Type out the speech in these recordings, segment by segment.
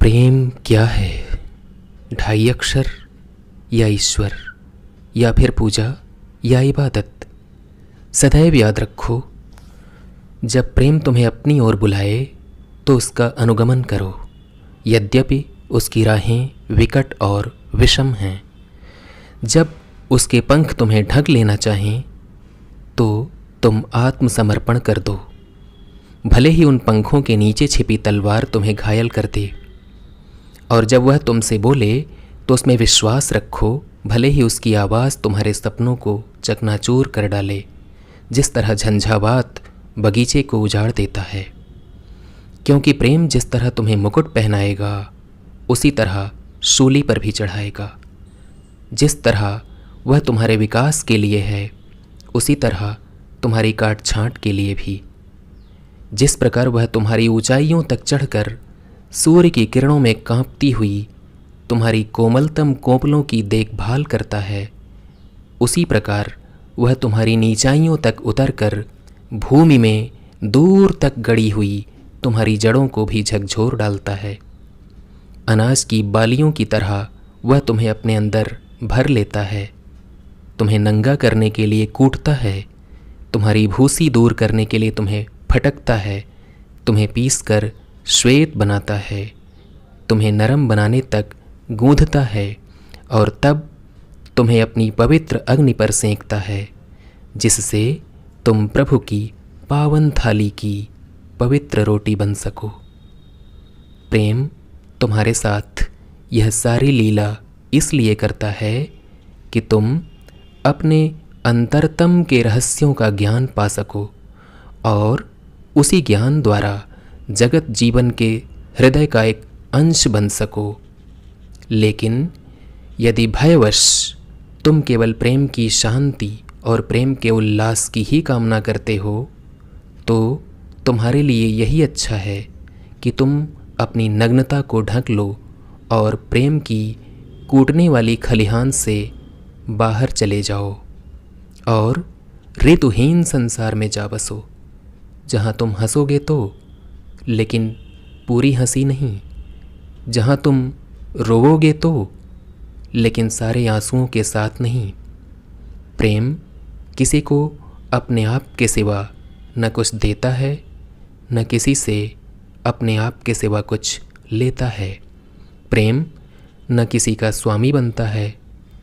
प्रेम क्या है? ढाई अक्षर या ईश्वर या फिर पूजा या इबादत? सदैव याद रखो, जब प्रेम तुम्हें अपनी ओर बुलाए तो उसका अनुगमन करो, यद्यपि उसकी राहें विकट और विषम हैं। जब उसके पंख तुम्हें ढक लेना चाहें तो तुम आत्मसमर्पण कर दो, भले ही उन पंखों के नीचे छिपी तलवार तुम्हें घायल कर दे। और जब वह तुमसे बोले तो उसमें विश्वास रखो, भले ही उसकी आवाज़ तुम्हारे सपनों को चकनाचूर कर डाले, जिस तरह झंझावात बगीचे को उजाड़ देता है। क्योंकि प्रेम जिस तरह तुम्हें मुकुट पहनाएगा उसी तरह शूली पर भी चढ़ाएगा। जिस तरह वह तुम्हारे विकास के लिए है उसी तरह तुम्हारी काट छांट के लिए भी। जिस प्रकार वह तुम्हारी ऊंचाइयों तक चढ़कर सूर्य की किरणों में कांपती हुई तुम्हारी कोमलतम कोपलों की देखभाल करता है, उसी प्रकार वह तुम्हारी नीचाइयों तक उतरकर भूमि में दूर तक गड़ी हुई तुम्हारी जड़ों को भी झकझोर डालता है। अनाज की बालियों की तरह वह तुम्हें अपने अंदर भर लेता है, तुम्हें नंगा करने के लिए कूटता है, तुम्हारी भूसी दूर करने के लिए तुम्हें फटकता है, तुम्हें पीसकर श्वेत बनाता है, तुम्हें नरम बनाने तक गूंथता है और तब तुम्हें अपनी पवित्र अग्नि पर सेंकता है, जिससे तुम प्रभु की पावन थाली की पवित्र रोटी बन सको। प्रेम तुम्हारे साथ यह सारी लीला इसलिए करता है कि तुम अपने अंतरतम के रहस्यों का ज्ञान पा सको और उसी ज्ञान द्वारा जगत जीवन के हृदय का एक अंश बन सको। लेकिन यदि भयवश तुम केवल प्रेम की शांति और प्रेम के उल्लास की ही कामना करते हो तो तुम्हारे लिए यही अच्छा है कि तुम अपनी नग्नता को ढक लो और प्रेम की कूटने वाली खलिहान से बाहर चले जाओ और ऋतुहीन संसार में जा बसो, जहाँ तुम हंसोगे तो, लेकिन पूरी हंसी नहीं, जहाँ तुम रोओगे तो, लेकिन सारे आंसुओं के साथ नहीं। प्रेम किसी को अपने आप के सिवा न कुछ देता है, न किसी से अपने आप के सिवा कुछ लेता है। प्रेम न किसी का स्वामी बनता है,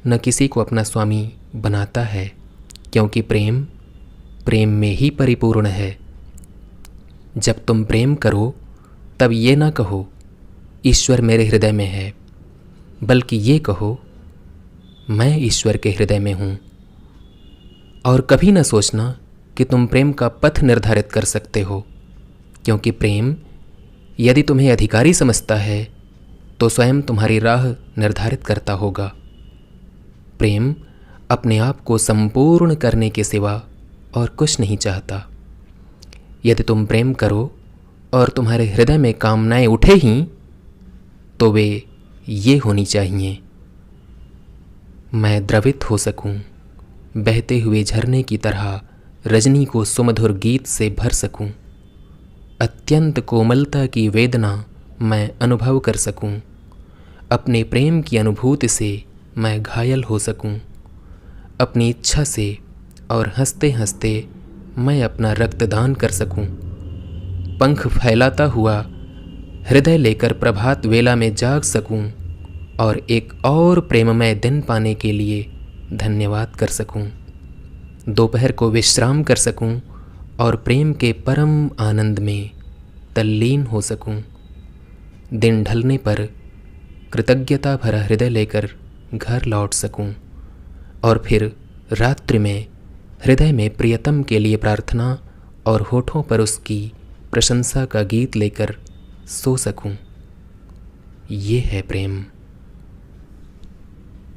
न किसी को अपना स्वामी बनाता है, क्योंकि प्रेम प्रेम में ही परिपूर्ण है। जब तुम प्रेम करो तब ये ना कहो ईश्वर मेरे हृदय में है, बल्कि ये कहो मैं ईश्वर के हृदय में हूँ। और कभी ना सोचना कि तुम प्रेम का पथ निर्धारित कर सकते हो, क्योंकि प्रेम यदि तुम्हें अधिकारी समझता है तो स्वयं तुम्हारी राह निर्धारित करता होगा। प्रेम अपने आप को संपूर्ण करने के सिवा और कुछ नहीं चाहता। यदि तुम प्रेम करो और तुम्हारे हृदय में कामनाएं उठे ही तो वे ये होनी चाहिए, मैं द्रवित हो सकूं, बहते हुए झरने की तरह रजनी को सुमधुर गीत से भर सकूं, अत्यंत कोमलता की वेदना मैं अनुभव कर सकूं, अपने प्रेम की अनुभूति से मैं घायल हो सकूं, अपनी इच्छा से और हंसते हंसते मैं अपना रक्तदान कर सकूं, पंख फैलाता हुआ हृदय लेकर प्रभात वेला में जाग सकूं और एक और प्रेममय दिन पाने के लिए धन्यवाद कर सकूं, दोपहर को विश्राम कर सकूं और प्रेम के परम आनंद में तल्लीन हो सकूं, दिन ढलने पर कृतज्ञता भरा हृदय लेकर घर लौट सकूं और फिर रात्रि में हृदय में प्रियतम के लिए प्रार्थना और होठों पर उसकी प्रशंसा का गीत लेकर सो सकूं। ये है प्रेम।